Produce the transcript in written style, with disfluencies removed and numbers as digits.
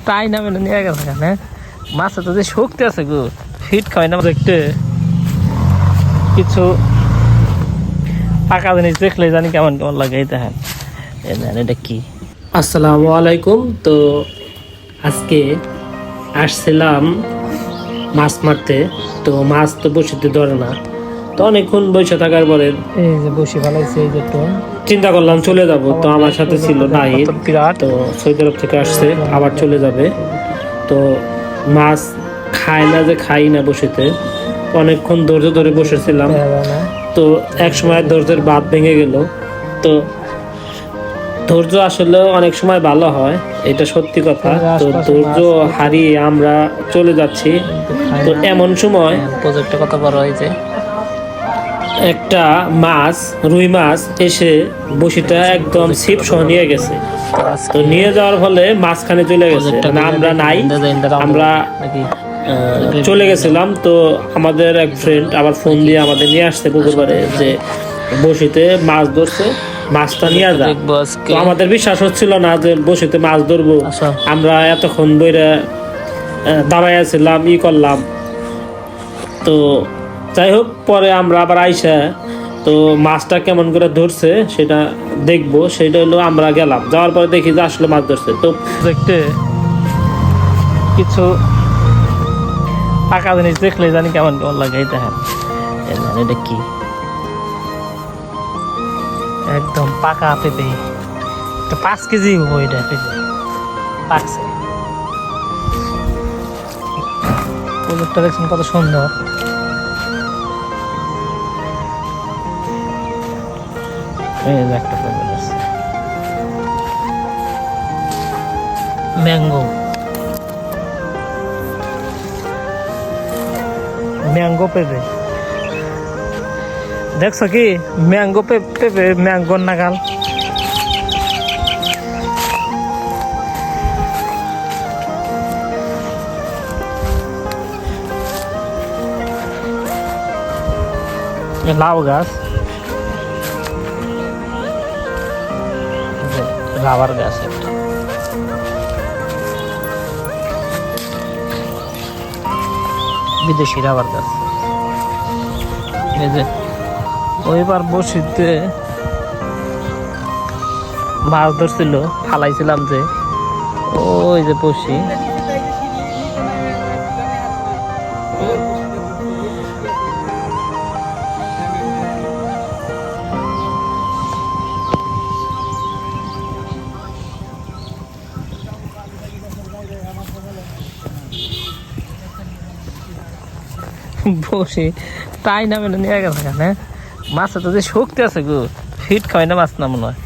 তাই না মেনে নিয়ে গেছে কেন মাছে তো যে শক্তি আছে গো ফিট খায় না দেখতে কিছু পাকা জিনিস দেখলে জানি কেমন কেমন লাগে এই দেখেন এটা কি। আসসালামু আলাইকুম। তো আজকে আসছিলাম মাছ মারতে, তো মাছ তো বসিতে ধরে না, তো অনেকক্ষণ বসে থাকার পরে এই যে বসে ফেলাইছে, এই যে চিন্তা করলাম চলে যাব। তো আমার সাথে ছিল নাহিদ, তো সৌদি আরব থেকে আসছে, আবার চলে যাবে। তো মাছ খায় না যে খাই না বসিতে, অনেকক্ষণ ধৈর্য ধরে বসেছিলাম। তো এক সময় ধৈর্যের বাঁধ ভেঙে গেল। তো ধৈর্য আসলে অনেক সময় ভালো হয়, এটা সত্যি কথা। তো ধৈর্য হারিয়ে আমরা চলে যাচ্ছি। তো এমন সময় প্রজেক্টটা কত বড় হয়েছে, একটা মাছ রুই মাছ এসে বসিটা একদম ছিপ সহ নিয়ে গেছে। তো নিয়ে যাওয়ার ফলে মাঝখানে চলে গেছে, মানে আমরা নাই, আমরা চলে গেছিলাম। তো আমাদের এক ফ্রেন্ড আবার ফোন দিয়ে আমাদের নিয়ে আসতে পুকুর পাড়ে যে বসিতে মাছ ধরছে, মাছটা নিয়ে যা। তো আমাদের বিশ্বাস হচ্ছিল না যে বসিতে মাছ ধরবো। আমরা এতক্ষণ বইরা দাঁড়াই আছিলাম, ই করলাম। তো যাই হোক, পরে আমরা আবার আইসা তো মাছটা কেমন করে ধরছে সেটা দেখবো, সেটা হলো আমরা গেলাম, যাওয়ার পরে দেখি যে আসলে মাছ ধরছে। তো দেখতে কিছু পাকা জিনিস দেখলে জানি কেমন কেমন লাগে এই দেখেন এটা কি, একদম পাকা পেঁপে, 5 কেজি হবো এটা পেঁপে পাকছে। প্রজেক্টটা দেখছেন কত সুন্দর। একটা পেঁপে আছে, ম্যাঙ্গো ম্যাঙ্গো পেঁপে দেখছো কি, ম্যাঙ্গো পেঁপে ম্যাঙ্গোর নাগাল। লাউ গাছ, রাবার গাছ, একটা বিদেশি রাবার গাছ। এই যে ওইবার বসিতে মাছ ধরছিল, ফালাইছিলাম যে ওই যে বসি, বসি তাই না মেনে নিয়ে গেছে কেন মাছে তো যে শক্তি আছে গো ফিট খায় না মাছ না মনে হয়।